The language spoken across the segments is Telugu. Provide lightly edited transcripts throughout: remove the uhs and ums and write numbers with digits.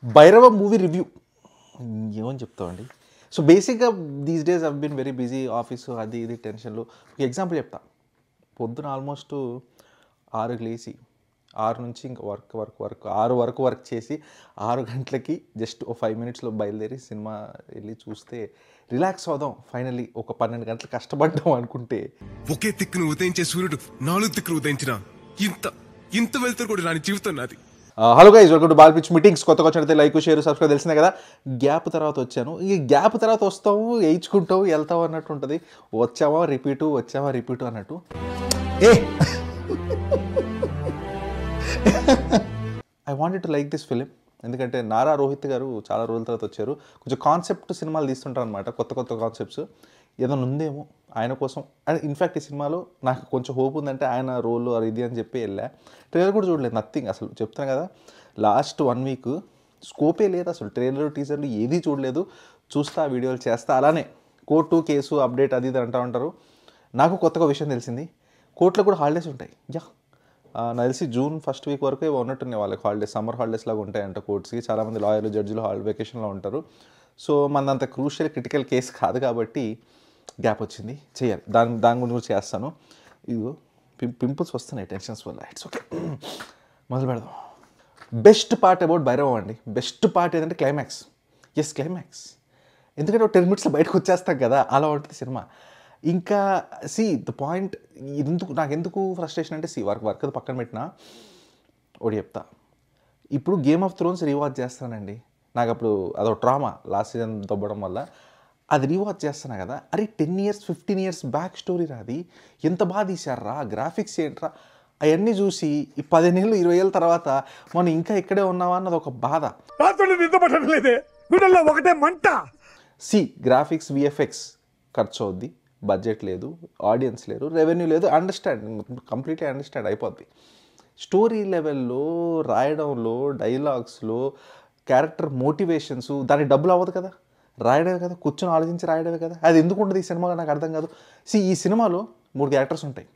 భైరవ మూవీ రివ్యూ ఏమని చెప్తామండి. సో బేసిక్గా these days I've been very busy, office అది ఇది టెన్షన్లు. ఒక ఎగ్జాంపుల్ చెప్తా. పొద్దున ఆల్మోస్ట్ 6కి లేచి 6 నుంచి ఇంకా వర్క్ 6 వరకు వర్క్ చేసి 6 గంటలకి జస్ట్ ఓ 5 మినిట్స్లో బయలుదేరి సినిమా వెళ్ళి చూస్తే రిలాక్స్ అవుదాం ఫైనల్లీ. ఒక 12 గంటలు కష్టపడ్డాం అనుకుంటే ఒకే తిక్కును ఉదయించే సూర్యుడు 4 దిక్కులు ఉదయించిన ఇంత వెళ్తారు కూడా రాని జీవితం నాది. Hello guys, welcome to ball pitch meetings. కొత్తగా వచ్చినట్లయితే లైక్, షేర్, సబ్స్క్రైబ్ తెలిసిందే కదా. గ్యాప్ తర్వాత వచ్చాను. ఈ గ్యాప్ తర్వాత వస్తాము, వేయించుకుంటావు, వెళ్తావు అన్నట్టు ఉంటుంది. వచ్చామా రిపీటు అన్నట్టు. I wanted to like this film ఎందుకంటే నారా రోహిత్ గారు చాలా రోజుల తర్వాత వచ్చారు. కొంచెం కాన్సెప్ట్ సినిమాలు తీస్తుంటారు అనమాట, కొత్త కాన్సెప్ట్స్. ఏదైనా ఉందేమో ఆయన కోసం. అండ్ ఇన్ఫ్యాక్ట్ ఈ సినిమాలో నాకు కొంచెం హోప్ ఉందంటే ఆయన రోల్ అది ఇది అని చెప్పి వెళ్ళా. ట్రైలర్ కూడా చూడలేదు, నథింగ్. అసలు చెప్తాను కదా, లాస్ట్ 1 వీక్ స్కోపే లేదు అసలు. ట్రైలర్ టీజర్లు ఏదీ చూడలేదు. చూస్తా, వీడియోలు చేస్తా. అలానే కోర్టు కేసు అప్డేట్ అది ఇది అంటూ ఉంటారు. నాకు కొత్తగా విషయం తెలిసింది, కోర్టులో కూడా హాలిడేస్ ఉంటాయి. నాకు తెలిసి జూన్ ఫస్ట్ వీక్ వరకు ఉన్నట్టున్నాయి వాళ్ళకి హాలిడేస్. సమ్మర్ హాలిడేస్ లాగా ఉంటాయంట కోర్ట్స్కి. చాలామంది లాయర్లు, జడ్జిలు వెకేషన్లో ఉంటారు. సో మనదంత క్రూషియల్ క్రిటికల్ కేసు కాదు కాబట్టి గ్యాప్ వచ్చింది, చేయాలి. దాని గురించి చేస్తాను. ఇదిగో పింపుల్స్ వస్తున్నాయి టెన్షన్స్ వల్ల. ఇట్స్ ఓకే, మొదలు పెడదాం. బెస్ట్ పార్ట్ అబౌట్ భైరవం అండి. బెస్ట్ పార్ట్ ఏంటంటే క్లైమాక్స్. క్లైమాక్స్. ఎందుకంటే 10 మినిట్స్లో బయటకు వచ్చేస్తాం కదా, అలా ఉంటుంది సినిమా. ఇంకా ద పాయింట్ నాకెందుకు ఫ్రస్ట్రేషన్ అంటే వర్క్ అది పక్కన పెట్టినా ఒకటి చెప్తా. ఇప్పుడు గేమ్ ఆఫ్ థ్రోన్స్ రీవాచ్ చేస్తానండి. నాకు అప్పుడు అదొక ట్రామా, లాస్ట్ సీజన్ దొబ్బడం వల్ల. అది రీవాచ్ చేస్తున్నా కదా, అరే 10 ఇయర్స్ 15 ఇయర్స్ బ్యాక్ స్టోరీ రాది, ఎంత బాగా తీశారా, గ్రాఫిక్స్ ఏంట్రా, అవన్నీ చూసి ఈ 15 ఏళ్ళు 20 ఏళ్ళ తర్వాత మనం ఇంకా ఇక్కడే ఉన్నావా అన్నది ఒక బాధ. ఒకటే మంట. గ్రాఫిక్స్, విఎఫ్ఎక్స్ ఖర్చు అవుద్ది, బడ్జెట్ లేదు, ఆడియన్స్ లేరు, రెవెన్యూ లేదు, కంప్లీట్లీ అండర్స్టాండ్ అయిపోద్ది. స్టోరీ లెవెల్లో, రాయడంలో, డైలాగ్స్లో, క్యారెక్టర్ మోటివేషన్స్, దానికి డబ్బులు అవ్వదు కదా, రాయడమే కదా, కూర్చొని ఆలోచించి రాయడమే కదా. అది ఎందుకు ఉంటుంది ఈ సినిమాలో నాకు అర్థం కాదు. ఈ సినిమాలో 3 క్యారెక్టర్స్ ఉంటాయి.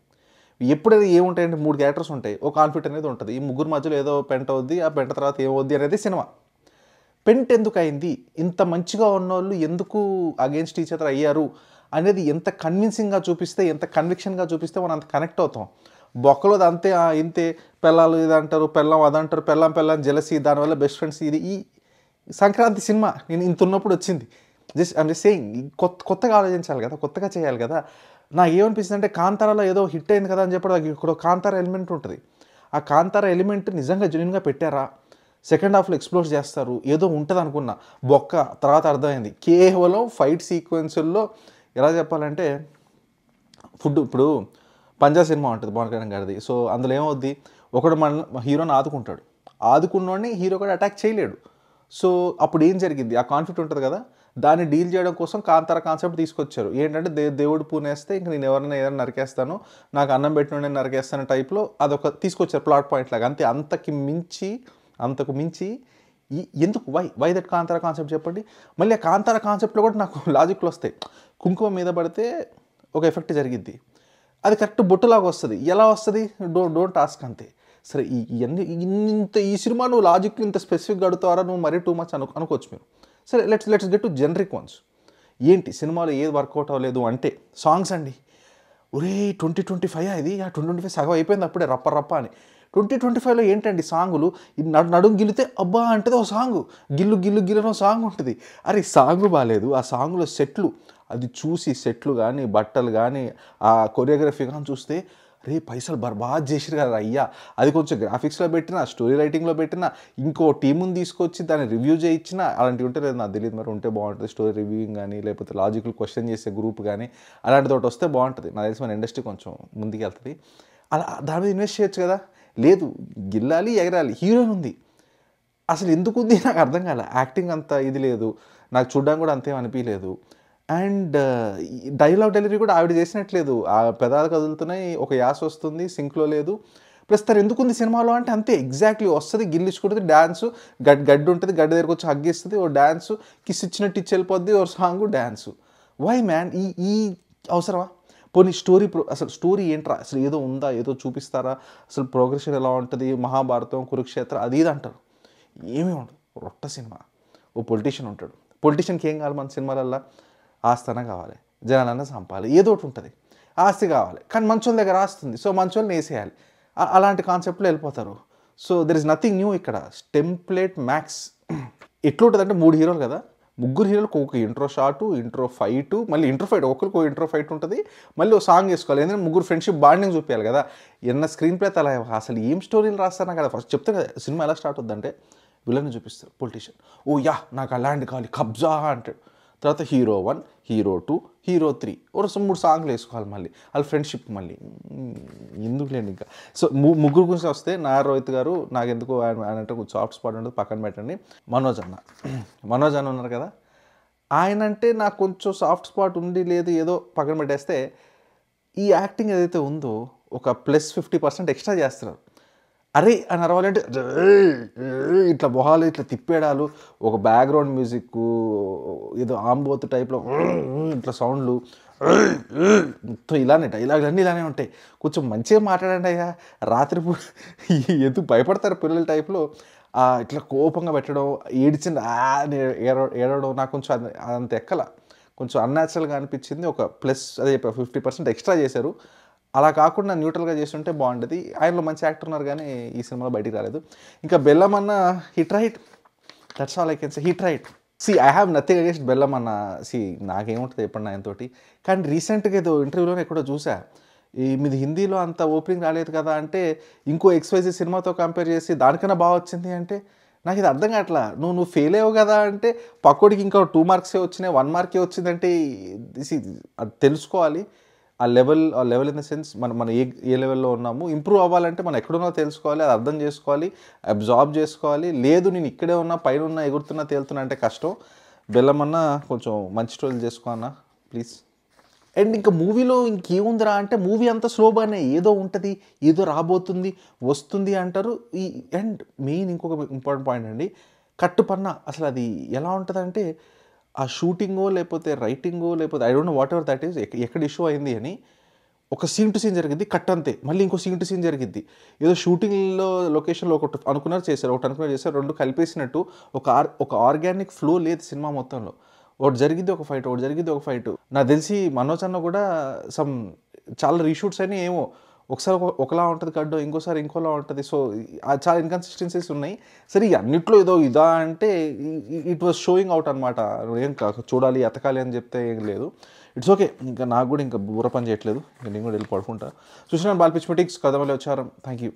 ఎప్పుడైతే ఏముంటాయంటే 3 క్యారెక్టర్స్ ఉంటాయి, ఒక కాన్ఫ్లిక్ట్ అనేది ఉంటుంది. ఈ ముగ్గురు మధ్యలో ఏదో పెంట అవుద్ది, ఆ పెంట తర్వాత ఏమవుద్ది అనేది సినిమా. పెంట్ ఎందుకు అయింది, ఇంత మంచిగా ఉన్నోళ్ళు ఎందుకు అగేన్స్ట్ ఈచ్ అదర్ అయ్యారు అనేది ఎంత కన్విన్సింగ్గా చూపిస్తే, ఎంత కన్విక్షన్గా చూపిస్తే మనం అంత కనెక్ట్ అవుతాం. బొక్కలో అంతే ఇంతే, పెళ్ళాలు ఇది అంటారు, పెళ్ళం అదంటారు, పెళ్ళం జెలసీ, దానివల్ల బెస్ట్ ఫ్రెండ్స్. ఇది ఈ సంక్రాంతి సినిమా నేను ఇంత ఉన్నప్పుడు వచ్చింది. ఐమ్ జస్ట్ సేయింగ్, కొత్తగా ఆలోచించాలి కదా, కొత్తగా చేయాలి కదా. నాకు ఏమనిపిస్తుంది అంటే కాంతారాలో ఏదో హిట్ అయింది కదా అని చెప్పి ఇక్కడ కాంతార ఎలిమెంట్ ఉంటుంది. ఆ కాంతార ఎలిమెంట్ నిజంగా జెన్యూన్గా పెట్టారా, సెకండ్ హాఫ్లో ఎక్స్ప్లోర్ చేస్తారు, ఏదో ఉంటుంది అనుకున్నా. బొక్క తర్వాత అర్థమైంది, కేవలం ఫైట్ సీక్వెన్సుల్లో ఎలా చెప్పాలంటే ఇప్పుడు పంజా సినిమా ఉంటుంది పవన్ కళ్యాణ్ గారిది. సో అందులో ఏమవుద్ది, ఒకడు మన హీరోని ఆదుకున్నోడిని హీరో కూడా అటాక్ చేయలేడు. సో అప్పుడు ఏం జరిగింది, ఆ కాన్ఫ్లిక్ట్ ఉంటుంది కదా, దాన్ని డీల్ చేయడం కోసం కాంతార కాన్సెప్ట్ తీసుకొచ్చారు. ఏంటంటే దేవుడు పూనేస్తే ఇంక నేను ఎవరైనా ఏదైనా నరికేస్తాను, నాకు అన్నం పెట్టిన నేను నరికేస్తాను టైప్లో అదొక తీసుకొచ్చారు ప్లాట్ పాయింట్ లాగా. అంతే. అంతకు మించి ఎందుకు వై దట్ కాంతార కాన్సెప్ట్ చెప్పండి. మళ్ళీ ఆ కాంతార కాన్సెప్ట్లో కూడా నాకు లాజిక్లు వస్తాయి. కుంకుమ మీద పడితే ఒక ఎఫెక్ట్ జరిగిద్ది, అది కరెక్ట్ బొట్టులాగా వస్తుంది. ఎలా వస్తుంది, డోంట్ ఆస్క్, అంతే. సరే ఈ సినిమా నువ్వు లాజిక్ ఇంత స్పెసిఫిక్గా అడుగుతారా, నువ్వు మరీ టూ మచ్ అనుకోవచ్చు మీరు. సరే let's get to generic once. ఏంటి సినిమాలో ఏది వర్కౌట్ అవ్వలేదు అంటే సాంగ్స్ అండి. ఒరే 2025 ఇది, 2025 సగం అయిపోయింది అప్పుడే రప్ప అని. 2025లో ఏంటండి సాంగులు, నడుము గిల్లితే అబ్బా అంటది ఒక సాంగు, గిల్లు సాంగ్ ఉంటుంది. అరే సాంగ్ బాగాలేదు, ఆ సాంగ్లో సెట్లు అది చూసి, సెట్లు కానీ బట్టలు కానీ ఆ కొరియోగ్రఫీ కానీ చూస్తే రే పైసలు బర్బాద్ చేసిరు కదా అయ్యా. అది కొంచెం గ్రాఫిక్స్లో పెట్టినా, స్టోరీ రైటింగ్లో పెట్టినా, ఇంకో టీముని తీసుకొచ్చి దాన్ని రివ్యూ చేయించినా, అలాంటివి ఉంటే లేదు నాకు తెలియదు, మరి ఉంటే బాగుంటుంది. స్టోరీ రివ్యూయింగ్ కానీ, లేకపోతే లాజికల్ క్వశ్చన్ చేసే గ్రూప్ కానీ అలాంటిది ఒకటి వస్తే బాగుంటుంది. నాకు తెలిసి మన ఇండస్ట్రీ కొంచెం ముందుకు వెళ్తుంది. అలా దాని మీద ఇన్వెస్ట్ చేయొచ్చు కదా. లేదు, గిల్లాలి, ఎగరాలి, హీరోయిన్ ఉంది. అసలు ఎందుకు ఉంది నాకు అర్థం కాలే. యాక్టింగ్ అంత ఇది లేదు, నాకు చూడడానికి కూడా అంతేం అనిపించలేదు. అండ్ డైలాగ్ డెలివరీ కూడా ఆవిడ చేసినట్లేదు. ఆ పెదాలు కదులుతున్నాయి, ఒక యాస వస్తుంది, సింక్లో లేదు. ప్లస్ తను ఎందుకుంది సినిమాలో అంటే అంతే, ఎగ్జాక్ట్లీ వస్తుంది, గిల్లించుకుంటుంది, డ్యాన్సు, గడ్డి ఉంటుంది, గడ్డి దగ్గరకు వచ్చి హగ్గిస్తుంది, ఓ డ్యాన్సు, కిస్ ఇచ్చినట్టు ఇచ్చి వెళ్ళిపోద్ది, ఓ సాంగు, డ్యాన్సు. వై మ్యాన్, ఈ అవసరమా? పోనీ అసలు స్టోరీ ఏంట్రా, అసలు ఏదో ఉందా, ఏదో చూపిస్తారా, అసలు ప్రోగ్రెషన్ ఎలా ఉంటుంది, మహాభారతం, కురుక్షేత్ర అది ఇది అంటారు, ఏమీ ఉండదు. రొట్ట సినిమా. ఓ పొలిటీషియన్ ఉంటాడు. పొలిటీషియన్కి ఏం కావాలి మన సినిమాలల్లో? ఆస్తన కావాలి, జనాలన్నా చంపాలి, ఏదో ఒకటి ఉంటుంది. ఆస్తి కావాలి, కానీ మంచోళ్ళ దగ్గర ఆస్తుంది, సో మంచోళ్ళని వేసేయాలి. అలాంటి కాన్సెప్ట్లో వెళ్ళిపోతారు. So there is nothing new ఇక్కడ. Template max. ఎట్లుంటుందంటే 3 హీరోలు కదా, 3 హీరోలకు ఒక ఇంట్రో షాటు, ఇంట్రో ఫైటు, మళ్ళీ ఇంట్రో ఫైట్, ఒకరికి ఒక ఇంట్రో ఫైట్ ఉంటుంది, మళ్ళీ ఒక సాంగ్ వేసుకోవాలి. ఎందుకంటే 3 ఫ్రెండ్షిప్ బాండింగ్ చూపించాలి కదా. ఎన్న స్క్రీన్ ప్లే అలా అసలు ఏం స్టోరీలు రాస్తారా కదా. ఫస్ట్ చెప్తే కదా సినిమా ఎలా స్టార్ట్ అవుతుందంటే విలన్ని చూపిస్తారు, పొలిటీషియన్. ఓ యా నాకు ఆ ల్యాండ్ కావాలి, కబ్జా అంటాడు. తర్వాత హీరో 1, హీరో 2, హీరో 3 ఒక 3 సాంగ్లు వేసుకోవాలి. మళ్ళీ వాళ్ళ ఫ్రెండ్షిప్ మళ్ళీ ఎందుకు లేండి ఇంకా. సో ముగ్గురు గురించి వస్తే నాయర్ రోహిత్ గారు నాకు ఎందుకు ఆయన అంటే కొంచెం సాఫ్ట్ స్పాట్ ఉంటుంది, పక్కన పెట్టండి. మనోజ్ అన్న ఉన్నారు కదా, ఆయన అంటే నాకు కొంచెం సాఫ్ట్ స్పాట్ ఉంది లేదు ఏదో పక్కన పెట్టేస్తే, ఈ యాక్టింగ్ ఏదైతే ఉందో ఒక +50% ఎక్స్ట్రా చేస్తున్నారు. అరే అని అరవాలంటే ఇట్లా మొహాలు ఇట్లా తిప్పేడాలు, ఒక బ్యాక్గ్రౌండ్ మ్యూజిక్ ఏదో ఆంబోత్ టైప్లో ఇట్లా సౌండ్లు, మొత్తం ఇలానే డైలాగులు ఇలానే ఉంటాయి. కొంచెం మంచిగా మాట్లాడండి అయ్యా. రాత్రిపూట ఎందుకు భయపడతారు పిల్లల టైప్లో ఇట్లా కోపంగా పెట్టడం, ఏడిచింది ఏడవడం నాకు కొంచెం అంత ఎక్కల, కొంచెం అన్యాచురల్గా అనిపించింది. ఒక ప్లస్ అదే 50% ఎక్స్ట్రా చేశారు. అలా కాకుండా న్యూట్రల్గా చేస్తుంటే బాగుంటుంది. ఆయనలో మంచి యాక్టర్ ఉన్నారు కానీ ఈ సినిమాలో బయటికి రాలేదు. ఇంకా బెల్లం అన్న hit right, that's all I can say, hit right. I have nothing against బెల్లం అన్న. నాకేముంటుంది చెప్పండి ఆయనతోటి. కానీ రీసెంట్గా ఏదో ఇంటర్వ్యూలోనే ఎక్కడో చూసా, మీది హిందీలో అంత ఓపెనింగ్ రాలేదు కదా అంటే, ఇంకో XYZ సినిమాతో కంపేర్ చేసి దానికన్నా బాగా వచ్చింది అంటే నాకు ఇది అర్థం కావట్లా. నువ్వు ఫెయిల్ అయ్యావు కదా అంటే, పక్కోడికి ఇంకా 2 మార్క్సే వచ్చినాయి, 1 మార్కే వచ్చిందంటే అది తెలుసుకోవాలి. ఆ లెవెల్ ఇన్ ద సెన్స్ మనం ఏ లెవెల్లో ఉన్నాము, ఇంప్రూవ్ అవ్వాలంటే మనం ఎక్కడున్నా తెలుసుకోవాలి, అది అర్థం చేసుకోవాలి, అబ్జార్బ్ చేసుకోవాలి. లేదు నేను ఇక్కడే ఉన్నా, పైన ఉన్నా, ఎగురుతున్నా, తేలుతున్నా అంటే కష్టం. బెల్లమన్నా కొంచెం మంచి స్టోరీలు చేసుకో అన్న ప్లీజ్. అండ్ ఇంకా మూవీలో ఇంకేముందిరా అంటే, మూవీ అంతా స్లోగానే ఏదో ఉంటుంది, ఏదో రాబోతుంది, వస్తుంది అంటారు. అండ్ మెయిన్ ఇంకొక ఇంపార్టెంట్ పాయింట్ అండి, కట్టుపన్న అసలు అది ఎలా ఉంటుందంటే, ఆ షూటింగో లేకపోతే రైటింగో లేకపోతే I don't know what ever that is, ఎక్కడ ఇష్యూ అయింది అని ఒక సీన్ టు సీన్ జరిగింది, కట్ అంతే. మళ్ళీ ఇంకో సీన్ టు సీన్ జరిగింది. ఏదో షూటింగ్లో లొకేషన్లో ఒకటి అనుకున్నారు చేశారు, ఒకటి అనుకున్నారు చేశారు, 2 కలిపేసినట్టు ఒక ఆర్గానిక్ ఫ్లో లేదు సినిమా మొత్తంలో. ఒకటి జరిగింది ఒక ఫైట్, ఒకటి జరిగింది ఒక ఫైట్. నాకు తెలిసి మనోజ్ అన్న కూడా చాలా రీషూట్స్ అని ఏమో, ఒకసారి ఒకలా ఉంటుంది గడ్డో, ఇంకోసారి ఇంకోలా ఉంటుంది. సో చాలా ఇన్కన్సిస్టెన్సీస్ ఉన్నాయి. సరే అన్నిట్లో ఏదో ఇదా అంటే ఇట్ వాజ్ షోయింగ్ అవుట్ అనమాట. ఏం చూడాలి ఎతకాలి అని చెప్తే ఏం లేదు. It's okay. ఇంకా నాకు కూడా ఇంకా బూర పని చేయట్లేదు, నేను కూడా వెళ్ళి పడుకుంటా. చూసినాను బాల్పిచ్ మీటింగ్స్, కథ మళ్ళీ వచ్చారు. Thank you.